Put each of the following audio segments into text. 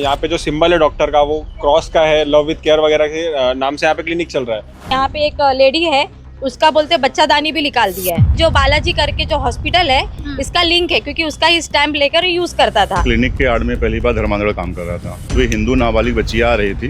यहाँ पे जो सिंबल है डॉक्टर का वो क्रॉस का है, लव विद केयर वगैरह के नाम से यहाँ पे क्लिनिक चल रहा है। यहाँ पे एक लेडी है, उसका बोलते बच्चादानी भी निकाल दिया है। जो बालाजी करके जो हॉस्पिटल है इसका लिंक है, क्योंकि उसका ही स्टैंप लेकर यूज करता था। क्लिनिक के आड़ में पहली बार धर्मांतरण काम कर रहा था। वे हिंदू नाबालिग बच्चियां आ रही थी,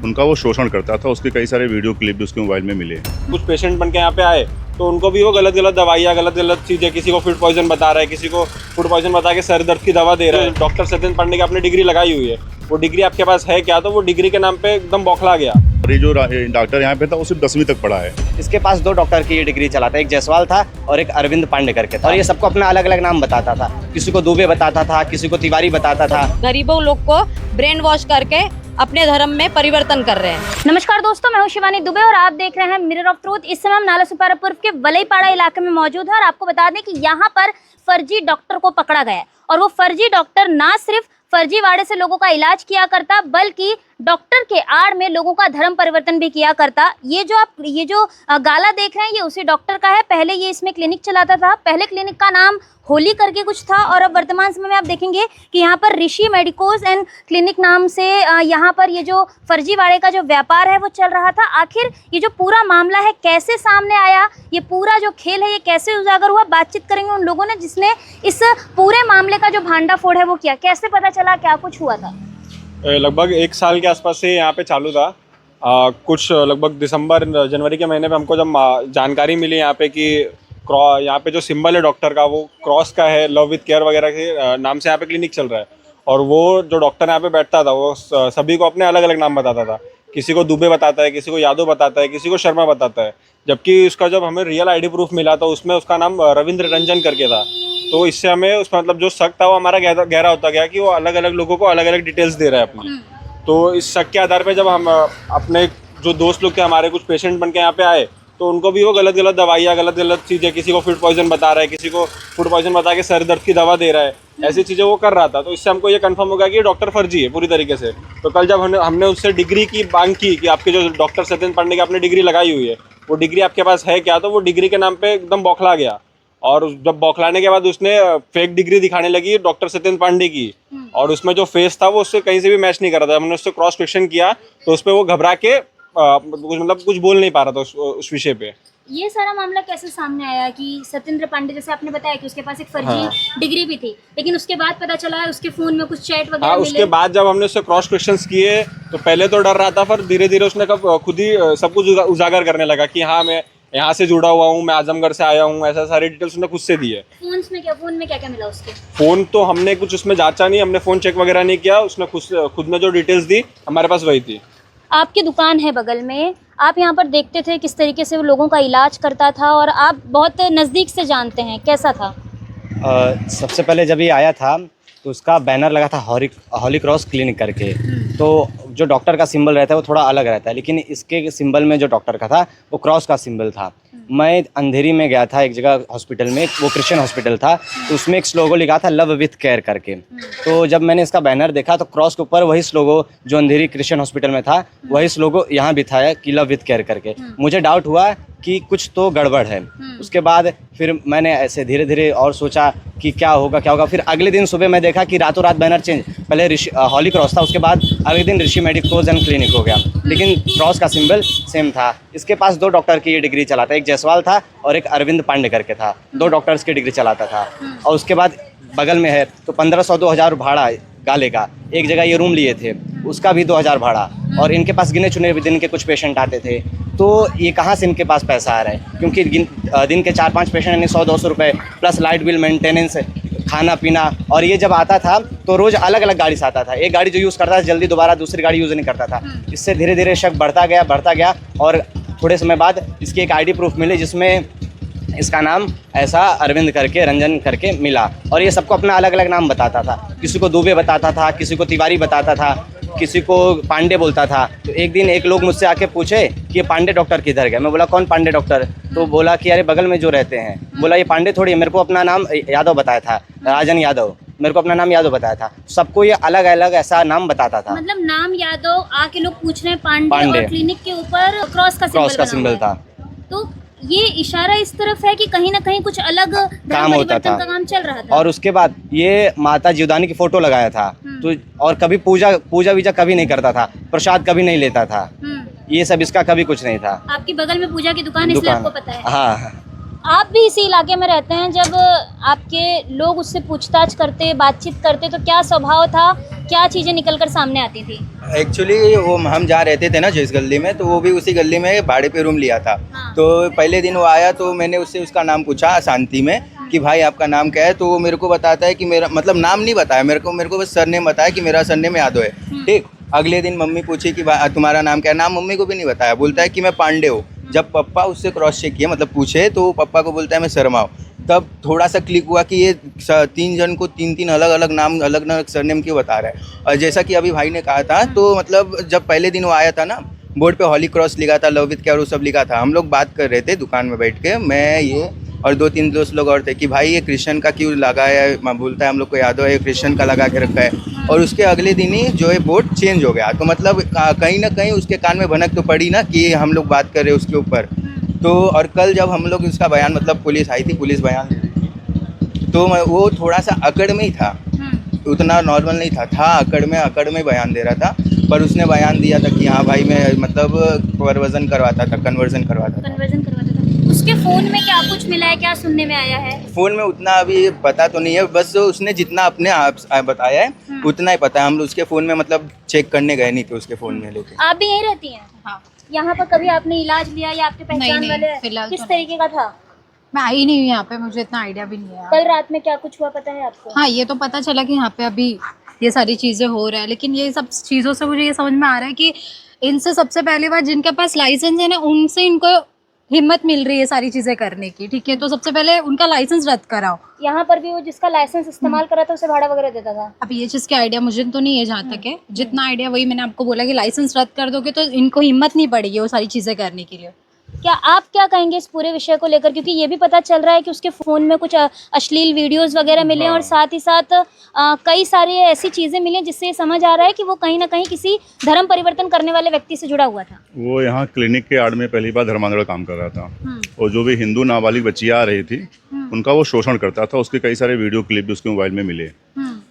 उनका वो शोषण करता था। उसके कई सारे वीडियो क्लिप भी उसके मोबाइल में मिले। कुछ पेशेंट बन के यहाँ पे आए तो उनको भी वो गलत गलत दवाइयाँ, गलत गलत चीजें, किसी को फूड पॉइजन बता रहा है, किसी को फूड पॉइजन बता के सर दर्द की दवा दे रहा है। डॉक्टर सत्येंद्र पांडे की आपने डिग्री लगाई हुई है, वो डिग्री आपके पास है क्या? तो वो डिग्री के नाम पे एकदम बौखला गया। और ये जो डॉक्टर यहाँ पे था वो सिर्फ 10वीं तक पढ़ा है। इसके पास 2 डॉक्टर की ये डिग्री चलाता है, एक जायसवाल था और एक अरविंद पांडे करके था। और ये सबको अपना अलग अलग नाम बताता था, किसी को दुबे बताता था, किसी को तिवारी बताता था। गरीबों लोग को ब्रेन वॉश करके अपने धर्म में परिवर्तन कर रहे हैं। नमस्कार दोस्तों, मैं हूं शिवानी दुबे और आप देख रहे हैं मिरर ऑफ ट्रूथ। इस समय हम नाला सुपारा पूर्व के वलईपाड़ा इलाके में मौजूद है और आपको बता दें कि यहाँ पर फर्जी डॉक्टर को पकड़ा गया है। और वो फर्जी डॉक्टर ना सिर्फ फर्जीवाड़े से लोगों का इलाज किया करता, बल्कि डॉक्टर के आड़ में लोगों का धर्म परिवर्तन भी किया करता। ये जो गाला देख रहे हैं ये उसी डॉक्टर का है। पहले ये इसमें क्लिनिक चलाता था। पहले क्लिनिक का नाम होली करके कुछ था और अब वर्तमान समय में आप देखेंगे कि यहाँ पर ऋषि मेडिकोज एंड क्लिनिक नाम से यहाँ पर ये जो फर्जीवाड़े का जो व्यापार है वो चल रहा था। आखिर ये जो पूरा मामला है कैसे सामने आया, ये पूरा जो खेल है ये कैसे उजागर हुआ, बातचीत करेंगे उन लोगों ने जिसने इस पूरे मामले का जो भांडाफोड़ है वो किया। कैसे पता चला, क्या कुछ हुआ था? लगभग 1 साल के आसपास से यहाँ पे चालू था। कुछ लगभग दिसंबर जनवरी के महीने में हमको जब जानकारी मिली यहाँ पे कि यहाँ पे जो सिंबल है डॉक्टर का वो क्रॉस का है, लव विद केयर वगैरह के नाम से यहाँ पे क्लिनिक चल रहा है। और वो जो डॉक्टर यहाँ पे बैठता था वो सभी को अपने अलग अलग नाम बताता था। किसी को दुबे बताता है, किसी को यादव बताता है, किसी को शर्मा बताता है। जबकि उसका जब हमें रियल आईडी प्रूफ मिला तो उसमें उसका नाम रविंद्र रंजन करके था। तो इससे हमें उसका मतलब जो शक था वो हमारा गहरा होता गया कि वो अलग अलग लोगों को अलग अलग डिटेल्स दे रहा है अपनी। तो इस शक के आधार पे जब हम अपने जो दोस्त लोग थे हमारे, कुछ पेशेंट बन के यहाँ पे आए तो उनको भी वो गलत गलत दवाइयाँ, गलत गलत चीज़ें, किसी को फूड पॉइजन बता रहा है, किसी को फूड पॉइजन बता के सर दर्द की दवा दे रहा है, ऐसी चीज़ें वो कर रहा था। तो इससे हमको ये कंफर्म हो गया कि ये डॉक्टर फर्जी है पूरी तरीके से। तो कल जब हमने उससे डिग्री की मांग की कि आपके जो डॉक्टर सत्येंद्र पांडे की आपने डिग्री लगाई हुई है वो डिग्री आपके पास है क्या? तो वो डिग्री के नाम पे एकदम बौखला गया। और जब बौखलाने के बाद उसने फेक डिग्री दिखाने लगी डॉक्टर सत्येंद्र पांडे की, और उसमें जो फेस था वो उससे कहीं से भी मैच नहीं कर रहा था। हमने उससे क्रॉस क्वेश्चन किया तो उस पर वो घबरा के कुछ बोल नहीं पा रहा था उस विषय पे। ये सारा मामला कैसे सामने आया कि सत्येंद्र पांडे, जैसे आपने बताया कि उसके पास एक फर्जी डिग्री भी थी, लेकिन उसके बाद पता चला है उसके फोन में कुछ चैट वगैरह मिले। उसके बाद जब हमने उससे क्रॉस क्वेश्चंस किए तो पहले तो डर रहा था, पर धीरे धीरे उसने खुद ही सब कुछ उजागर करने लगा कि हाँ मैं यहाँ से जुड़ा हुआ हूँ, मैं आजमगढ़ से आया हूँ, ऐसा सारी डिटेल्स उसने खुद से दी है। फोन में क्या क्या मिला उसके? फोन तो हमने कुछ उसमें जांचा नहीं, हमने फोन चेक वगैरह नहीं किया। उसने खुद में जो डिटेल्स दी हमारे पास वही थी। आपकी दुकान है बगल में, आप यहाँ पर देखते थे किस तरीके से वो लोगों का इलाज करता था और आप बहुत नज़दीक से जानते हैं, कैसा था? सबसे पहले जब ये आया था तो उसका बैनर लगा था हॉली क्रॉस क्लिनिक करके। तो जो डॉक्टर का सिंबल रहता है वो थोड़ा अलग रहता है, लेकिन इसके सिंबल में जो डॉक्टर का था वो क्रॉस का सिंबल था। मैं अंधेरी में गया था एक जगह हॉस्पिटल में, वो क्रिश्चियन हॉस्पिटल था, तो उसमें एक स्लोगो लिखा था लव विथ केयर करके। तो जब मैंने इसका बैनर देखा तो क्रॉस के ऊपर वही स्लोगो जो अंधेरी क्रिश्चियन हॉस्पिटल में था वही स्लोगो यहाँ भी था कि लव विथ केयर करके। मुझे डाउट हुआ कि कुछ तो गड़बड़ है। उसके बाद फिर मैंने ऐसे धीरे धीरे और सोचा कि क्या होगा। फिर अगले दिन सुबह मैं देखा कि रातों रात बैनर चेंज, पहले हॉली क्रॉस था, उसके बाद अगले दिन ऋषि मेडिकोज एंड क्लिनिक हो गया, लेकिन क्रॉस का सिंबल सेम था। इसके पास 2 डॉक्टर की ये डिग्री चलाता, एक जायसवाल था और एक अरविंद पांडे करके था। 2 डॉक्टर्स की डिग्री चलाता था। और उसके बाद बगल में है तो 1500-2000 भाड़ा गाले का। एक जगह ये रूम लिए थे, उसका भी 2000 भाड़ा। और इनके पास गिने चुने दिन के कुछ पेशेंट आते थे। तो ये कहाँ से इनके पास पैसा आ रहा है? क्योंकि दिन के 4-5 पेशेंट यानी 100-200 रुपये प्लस लाइट बिल, मेंटेनेंस, खाना पीना। और ये जब आता था तो रोज़ अलग अलग गाड़ी से आता था। एक गाड़ी जो यूज़ करता था जल्दी दोबारा दूसरी गाड़ी यूज़ नहीं करता था। इससे धीरे धीरे शक बढ़ता गया और थोड़े समय बाद इसकी एक आईडी प्रूफ मिली जिसमें इसका नाम ऐसा अरविंद करके, रंजन करके मिला। और ये सबको अपना अलग अलग नाम बताता था, किसी को दुबे बताता था, किसी को तिवारी बताता था, किसी को पांडे बोलता था। तो एक दिन एक लोग मुझसे आके पूछे कि ये पांडे डॉक्टर किधर गए? मैं बोला कौन पांडे डॉक्टर? तो बोला कि अरे बगल में जो रहते हैं। बोला ये पांडे थोड़ी है, मेरे को अपना नाम यादव बताया था, राजन यादव, मेरे को अपना नाम यादव बताया था। सबको ये अलग अलग ऐसा नाम बताता था। मतलब नाम यादव, आके लोग पूछ रहे हैं पांडे और क्लिनिक के ऊपर क्रॉस का सिंबल सिंबल था। तो ये इशारा इस तरफ है कि कहीं ना कहीं कुछ अलग काम होता था। का काम चल रहा था। और उसके बाद ये माता जीवदानी की फोटो लगाया था, तो और कभी पूजा वीजा कभी नहीं करता था, प्रसाद कभी नहीं लेता था, ये सब इसका कभी कुछ नहीं था। आपकी बगल में पूजा की दुकान, इसलिए आपको पता है। हाँ, आप भी इसी इलाके में रहते हैं, जब आपके लोग उससे पूछताछ करते, बातचीत करते, तो क्या स्वभाव था, क्या चीजें निकलकर सामने आती थी? एक्चुअली वो हम जहाँ रहते थे ना जिस गली में, तो वो भी उसी गली में भाड़े पे रूम लिया था। हाँ। तो पहले दिन वो आया तो मैंने उससे उसका नाम पूछा शांति में कि भाई आपका नाम क्या है, तो वो मेरे को बताता है कि मेरा मतलब नाम नहीं बताया मेरे को बस सरनेम बताया कि मेरा सरनेम यादव है। ठीक, अगले दिन मम्मी पूछी कि तुम्हारा नाम क्या है, नाम मम्मी को भी नहीं बताया, बोलता है कि मैं पांडे हूँ। जब पप्पा उससे क्रॉस चेक किया, मतलब पूछे, तो पप्पा को बोलता है मैं शर्मा हूँ। तब थोड़ा सा क्लिक हुआ कि ये 3 जन को 3 अलग अलग नाम, अलग अलग सरनेम क्यों बता रहा है। और जैसा कि अभी भाई ने कहा था, तो मतलब जब पहले दिन वो आया था ना, बोर्ड पे हॉली क्रॉस लिखा था, लव विद केयर वो सब लिखा था। हम लोग बात कर रहे थे दुकान में बैठ के, मैं, ये और 2-3 दोस्त लोग और थे, कि भाई ये क्रिश्चियन का क्यों लगाया है। बोलता है हम लोग को याद हो, ये क्रिश्चियन का लगा के रखा है। और उसके अगले दिन ही जो है बोर्ड चेंज हो गया। तो मतलब कहीं ना कहीं उसके कान में भनक तो पड़ी ना कि हम लोग बात कर रहे हैं उसके ऊपर। तो और कल जब हम लोग उसका बयान, मतलब पुलिस आई थी, पुलिस बयान ले रही थी, तो वो थोड़ा सा अकड़ में ही था, उतना नॉर्मल नहीं था, अकड़ में बयान दे रहा था। पर उसने बयान दिया था कि हाँ भाई मैं मतलब कन्वर्जन करवाता था। उसके फोन में क्या कुछ मिला है, क्या सुनने में आया है? फ़ोन में उतना अभी पता तो नहीं है, बस उसने जितना अपने आप बताया है उतना ही पता है। हम लोग उसके फ़ोन में मतलब चेक करने गए नहीं थे उसके फ़ोन में लेके। आप भी यहीं रहती हैं? हाँ। यहाँ पर कभी आपने इलाज लिया या आपके पहचान नहीं, वाले फिलहाल किस तो तरीके का था? मैं आई नहीं हूँ यहाँ पे, मुझे इतना आइडिया भी नहीं है। कल रात में क्या कुछ हुआ पता है आपको? हाँ, ये तो पता चला कि यहाँ पे अभी ये सारी चीज़ें हो रहा है, लेकिन ये सब चीज़ों से मुझे ये समझ में आ रहा है कि इनसे सबसे पहली बात, जिनके पास लाइसेंस है ना, उनसे इनको हिम्मत मिल रही है सारी चीज़ें करने की। ठीक है, तो सबसे पहले उनका लाइसेंस रद्द कराओ। यहाँ पर भी वो जिसका लाइसेंस इस्तेमाल करा था उसे भाड़ा वगैरह देता था? अब ये चीज़ के आइडिया मुझे तो नहीं है, जहाँ तक है जितना आइडिया वही मैंने आपको बोला कि लाइसेंस रद्द कर दोगे तो इनको हिम्मत नहीं पड़ेगी वो सारी चीज़ें करने के लिए। क्या आप क्या कहेंगे इस पूरे विषय को लेकर, क्योंकि ये भी पता चल रहा है कि उसके फ़ोन में कुछ अश्लील वीडियोस वगैरह मिले और साथ ही साथ कई सारी ऐसी चीज़ें मिली जिससे ये समझ आ रहा है कि वो कहीं ना कहीं किसी धर्म परिवर्तन करने वाले व्यक्ति से जुड़ा हुआ था। वो यहाँ क्लिनिक के आड़ में पहली बार धर्मांतरण काम कर रहा था, और जो भी हिंदू नाबालिग बच्चियाँ आ रही थी उनका वो शोषण करता था। उसके कई सारे वीडियो क्लिप भी उसके मोबाइल में मिले।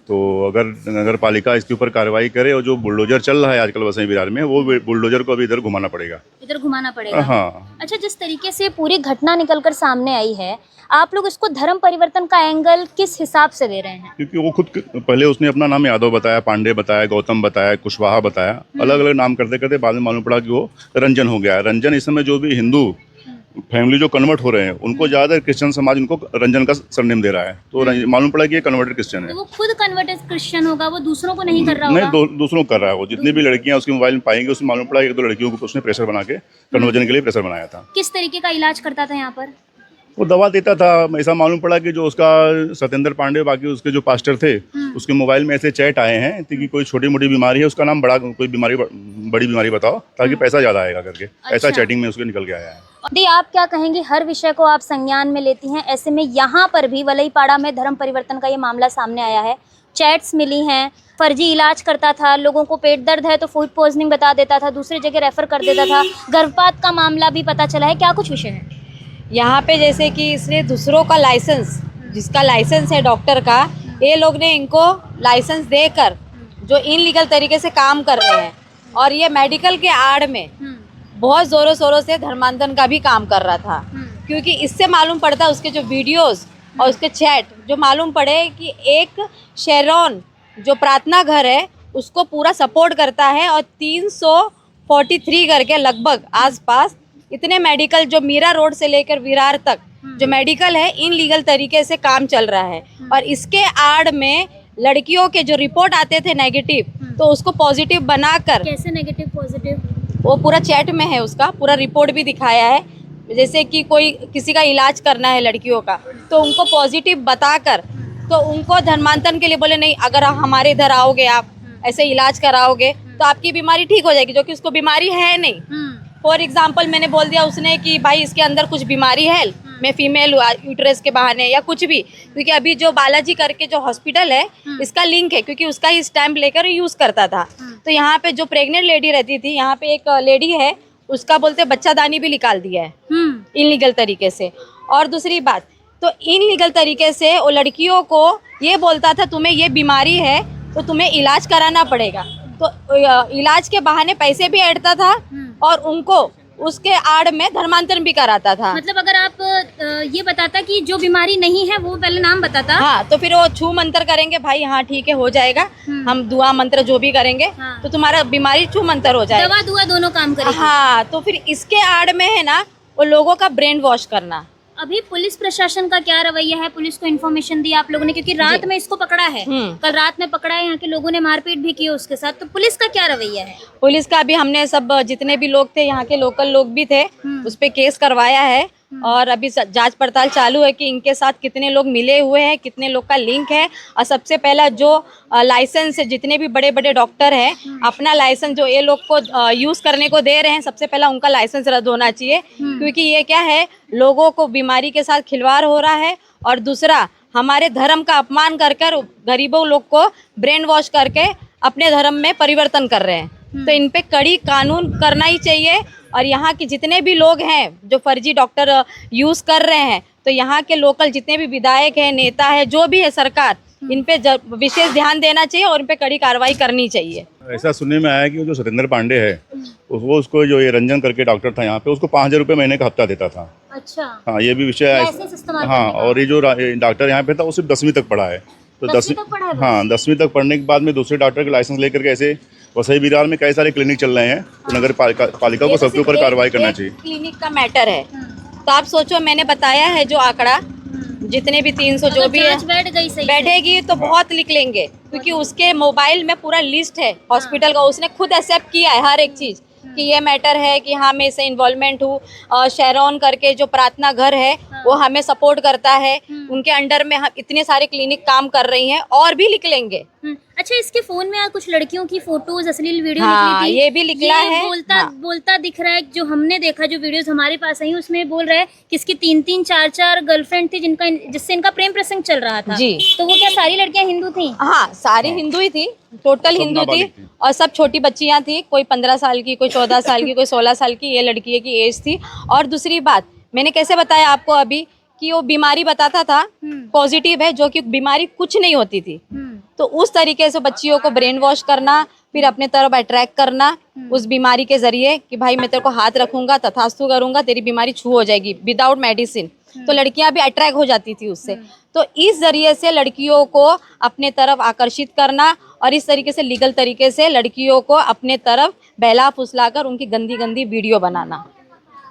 तो अगर नगर पालिका इसके ऊपर कार्रवाई करे, और जो बुलडोजर चल रहा है आजकल वसई विरार में, वो बुलडोजर को अभी इधर घुमाना पड़ेगा। इधर घुमाना पड़ेगा। हाँ। अच्छा, जिस तरीके से पूरी घटना निकलकर सामने आई है, आप लोग इसको धर्म परिवर्तन का एंगल किस हिसाब से दे रहे हैं? क्योंकि वो खुद पहले उसने अपना नाम यादव बताया, पांडे बताया, गौतम बताया, कुशवाहा बताया, अलग अलग नाम करते करते बाद में मालूम पड़ा कि वो रंजन हो गया। रंजन इस समय जो भी हिंदू फैमिली जो कन्वर्ट हो रहे हैं उनको ज़्यादा क्रिश्चियन समाज उनको रंजन का सरनेम दे रहा है। तो मालूम पड़ा कि ये कन्वर्टेड क्रिश्चियन है। तो वो खुद कन्वर्टेड क्रिश्चियन होगा, वो दूसरों को नहीं कर रहा होगा? नहीं, दूसरों को कर रहा है। वो जितनी भी लड़कियां उसके मोबाइल में पाएंगे, उसमें मालूम पड़ा 1-2 लड़कियों को उसने प्रेशर बना के कन्वर्जन के लिए प्रेशर बनाया था। किस तरीके का इलाज करता था यहाँ पर? वो दवा देता था। ऐसा मालूम पड़ा कि जो उसका सत्येंद्र पांडे, बाकी उसके जो पास्टर थे, उसके मोबाइल में ऐसे चैट आए हैं कि कोई छोटी मोटी बीमारी है, उसका नाम कोई बड़ी बीमारी बताओ ताकि पैसा ज़्यादा आएगा करके। ऐसा चैटिंग में उसके निकल के आया है। दी, आप क्या कहेंगी? हर विषय को आप संज्ञान में लेती हैं, ऐसे में यहाँ पर भी वलईपाड़ा में धर्म परिवर्तन का ये मामला सामने आया है। चैट्स मिली हैं, फर्जी इलाज करता था, लोगों को पेट दर्द है तो फूड पॉइजनिंग बता देता था, दूसरी जगह रेफर कर देता था, गर्भपात का मामला भी पता चला है। क्या कुछ विषय है यहाँ पे? जैसे कि इसने दूसरों का लाइसेंस, जिसका लाइसेंस है डॉक्टर का, ये लोग ने इनको लाइसेंस देकर जो इनलीगल तरीके से काम कर रहे हैं, और ये मेडिकल के आड़ में बहुत ज़ोरों शोरों से धर्मांतरण का भी काम कर रहा था। क्योंकि इससे मालूम पड़ता है, उसके जो वीडियोस और उसके चैट जो मालूम पड़े कि एक शेरॉन जो प्रार्थना घर है उसको पूरा सपोर्ट करता है, और 343 करके लगभग आसपास इतने मेडिकल जो मीरा रोड से लेकर विरार तक जो मेडिकल है इनलीगल तरीके से काम चल रहा है। और इसके आड़ में लड़कियों के जो रिपोर्ट आते थे नेगेटिव, तो उसको पॉजिटिव बनाकर, कैसे नेगेटिव पॉजिटिव? वो पूरा चैट में है, उसका पूरा रिपोर्ट भी दिखाया है। जैसे कि कोई किसी का इलाज करना है लड़कियों का, तो उनको पॉजिटिव बताकर तो उनको धर्मांतरण के लिए बोले, नहीं अगर हमारे इधर आओगे, आप ऐसे इलाज कराओगे तो आपकी बीमारी ठीक हो जाएगी, जो कि उसको बीमारी है नहीं। फॉर एग्जाम्पल मैंने बोल दिया उसने कि भाई इसके अंदर कुछ बीमारी है, मैं फीमेल हूँ, यूट्रस के बहाने या कुछ भी। क्योंकि अभी जो बालाजी करके जो हॉस्पिटल है इसका लिंक है, क्योंकि उसका ही स्टैम्प लेकर यूज़ करता था। तो यहाँ पे जो प्रेग्नेंट लेडी रहती थी, यहाँ पे एक लेडी है, उसका बोलते बच्चादानी भी निकाल दिया है। इनलीगल तरीके से। और दूसरी बात, तो इनलीगल तरीके से वो लड़कियों को ये बोलता था तुम्हें ये बीमारी है तो तुम्हें इलाज कराना पड़ेगा, तो इलाज के बहाने पैसे भी ऐडता था और उनको उसके आड़ में धर्मांतरण भी कराता था। मतलब अगर आप ये बताता कि जो बीमारी नहीं है वो पहले नाम बताता। हाँ, तो फिर वो छू मंत्र करेंगे, भाई हाँ ठीक है हो जाएगा, हम दुआ मंत्र जो भी करेंगे हाँ। तो तुम्हारा बीमारी छू मंत्र हो जाएगा। दवा दुआ दोनों काम करेगी। हाँ, तो फिर इसके आड़ में है ना वो लोगों का ब्रेन वॉश करना। अभी पुलिस प्रशासन का क्या रवैया है? पुलिस को इन्फॉर्मेशन दी आप लोगों ने, क्योंकि रात में इसको पकड़ा है, कल रात में पकड़ा है, यहाँ के लोगों ने मारपीट भी की उसके साथ, तो पुलिस का क्या रवैया है? पुलिस का भी हमने सब जितने भी लोग थे, यहाँ के लोकल लोग भी थे, उस पे केस करवाया है और अभी जांच पड़ताल चालू है कि इनके साथ कितने लोग मिले हुए हैं, कितने लोग का लिंक है। और सबसे पहला जो लाइसेंस है, जितने भी बड़े बड़े डॉक्टर हैं अपना लाइसेंस जो ये लोग को यूज़ करने को दे रहे हैं, सबसे पहला उनका लाइसेंस रद्द होना चाहिए, क्योंकि ये क्या है, लोगों को बीमारी के साथ खिलवाड़ हो रहा है। और दूसरा, हमारे धर्म का अपमान कर कर गरीबों लोग को ब्रेन वॉश करके अपने धर्म में परिवर्तन कर रहे हैं। तो इन पे कड़ी कानून करना ही चाहिए। और यहाँ के जितने भी लोग हैं जो फर्जी डॉक्टर यूज़ कर रहे हैं, तो यहाँ के लोकल जितने भी विधायक हैं, नेता है, जो भी है सरकार, इन पे विशेष ध्यान देना चाहिए और इन पे कड़ी कार्रवाई करनी चाहिए। ऐसा सुनने में आया कि जो सतेंद्र पांडे है वो उसको जो ये रंजन करके डॉक्टर था यहाँ पे, उसको 5,000 रुपये महीने का हफ्ता देता था। अच्छा। हाँ, ये भी विषय लाइसेंस इस्तेमाल है। हाँ, करने का। और ये जो डॉक्टर यहाँ पे था वो सिर्फ 10वीं तक पढ़ा है। तो 10वीं तक पढ़ा है बस? हाँ, 10वीं तक पढ़ने के बाद में दूसरे डॉक्टर के लाइसेंस लेकर के ऐसे वसई विरार में कई सारे क्लिनिक चल रहे हैं। तो नगर पालिका को सबके ऊपर कार्रवाई करना चाहिए। क्लिनिक का मैटर है, तो आप सोचो, मैंने बताया है जो आंकड़ा, जितने भी 300 जो भी है, बैठ गई सही बैठेगी तो बहुत लिख लेंगे, क्योंकि उसके मोबाइल में पूरा लिस्ट है हॉस्पिटल का, उसने खुद एक्सेप्ट किया है हर एक चीज़ कि ये मैटर है कि हाँ मैं इससे इन्वॉल्वमेंट हूँ। शेरॉन करके जो प्रार्थना घर है वो हमें सपोर्ट करता है, उनके अंडर में हम इतने सारे क्लिनिक काम कर रही हैं, और भी लिख लेंगे। अच्छा, इसके फोन में कुछ लड़कियों की फोटोज, अश्लील वीडियो हाँ, निकली थी, ये भी निकला है। बोलता दिख रहा है, जो हमने देखा, जो वीडियोस हमारे पास आई उसमें बोल रहा है कि इसकी 3-3, 4-4 गर्लफ्रेंड थी जिससे इनका प्रेम प्रसंग चल रहा था जी। तो वो क्या सारी लड़कियां हिंदू थी? हाँ, सारी हिंदू ही थी, टोटल हिंदू थी, और सब छोटी बच्चियां थी, कोई 15 साल की, कोई 14 साल की, कोई 16 साल की, ये लड़की की एज थी। और दूसरी बात, मैंने कैसे बताया आपको अभी कि वो बीमारी बताता था पॉजिटिव है, जो कि बीमारी कुछ नहीं होती थी। तो उस तरीके से बच्चियों को ब्रेन वॉश करना, फिर अपने तरफ अट्रैक्ट करना उस बीमारी के जरिए कि भाई मैं तेरे को हाथ रखूंगा, तथास्तु करूंगा, तेरी बीमारी छू हो जाएगी विदाउट मेडिसिन। तो लड़कियां भी अट्रैक्ट हो जाती थी उससे। तो इस जरिए से लड़कियों को अपने तरफ आकर्षित करना और इस तरीके से लीगल तरीके से लड़कियों को अपने तरफ बहला फुसलाकर उनकी गंदी गंदी वीडियो बनाना।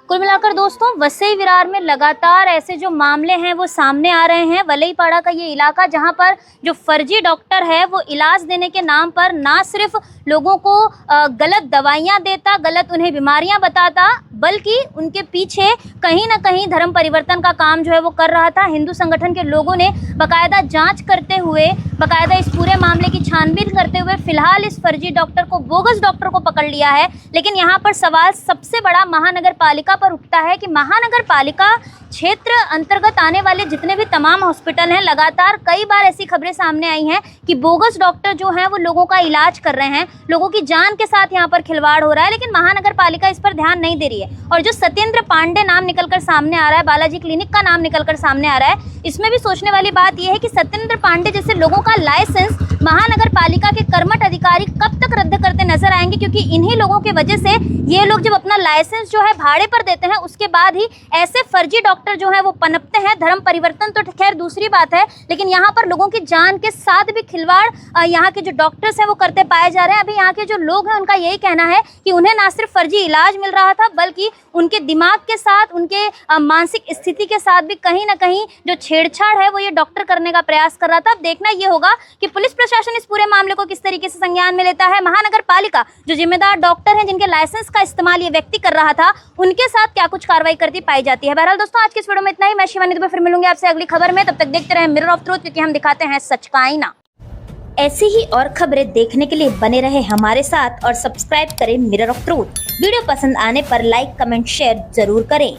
कुल मिलाकर दोस्तों, वसई विरार में लगातार ऐसे जो मामले हैं वो सामने आ रहे हैं। वलईपाड़ा का ये इलाका, जहां पर जो फर्जी डॉक्टर है वो इलाज देने के नाम पर ना सिर्फ लोगों को गलत दवाइयां देता, गलत उन्हें बीमारियां बताता, बल्कि उनके पीछे कहीं ना कहीं धर्म परिवर्तन का काम जो है वो कर रहा था। हिंदू संगठन के लोगों ने बाकायदा जांच करते हुए, बाकायदा इस पूरे मामले की छानबीन करते हुए फिलहाल इस फर्जी डॉक्टर को, बोगस डॉक्टर को पकड़ लिया है। लेकिन यहाँ पर सवाल सबसे बड़ा महानगर पालिका पर उठता है कि महानगर पालिका क्षेत्र अंतर्गत आने वाले जितने भी तमाम हॉस्पिटल हैं, लगातार कई बार ऐसी खबरें सामने आई हैं कि बोगस डॉक्टर जो हैं वो लोगों का इलाज कर रहे हैं, लोगों की जान के साथ यहाँ पर खिलवाड़ हो रहा है, लेकिन महानगर पालिका इस पर ध्यान नहीं दे रही है। और जो सत्येंद्र पांडे नाम निकलकर सामने आ रहा है, बालाजी क्लिनिक का नाम निकलकर सामने आ रहा है, इसमें भी सोचने वाली बात यह है कि सत्येंद्र पांडे जैसे लोगों का लाइसेंस महानगर पालिका के कर्मठ अधिकारी कब तक रद्द करते नजर आएंगे, क्योंकि इन्हीं लोगों की वजह से ये लोग जब अपना लाइसेंस जो है भाड़े पर देते हैं, उसके बाद ही ऐसे फर्जी डॉक्टर जो है वो पनपते हैं। धर्म परिवर्तन तो खैर दूसरी बात है, लेकिन यहाँ पर लोगों की जान के साथ भी खिलवाड़ यहाँ के जो डॉक्टर्स हैं वो करते पाए जा रहे हैं। अभी यहाँ के जो लोग हैं उनका यही कहना है कि उन्हें ना सिर्फ फर्जी इलाज मिल रहा था, बल्कि उनके दिमाग के साथ, उनके मानसिक स्थिति के साथ भी कहीं ना कहीं जो छेड़छाड़ है वो ये डॉक्टर करने का प्रयास कर रहा था। अब देखना ये होगा कि पुलिस प्रशासन इस पूरे मामले को किस तरीके से संज्ञान में लेता है। महानगर पालिका जो जिम्मेदार डॉक्टर हैं, जिनके लाइसेंस का इस्तेमाल ये व्यक्ति कर रहा था, उनके साथ क्या कुछ कार्रवाई करती पाई जाती है। बहरहाल दोस्तों, आज की इस वीडियो में इतना ही। मैं शिवानी दुबे फिर मिलूंगी आपसे अगली खबर में। तब तक देखते रहें मिरर ऑफ ट्रूथ, क्योंकि हम दिखाते हैं सच का आईना। ऐसी ही और खबरें देखने के लिए बने रहे हमारे साथ और सब्सक्राइब करें मिरर ऑफ ट्रूथ। वीडियो पसंद आने पर लाइक, कमेंट, शेयर जरूर करें।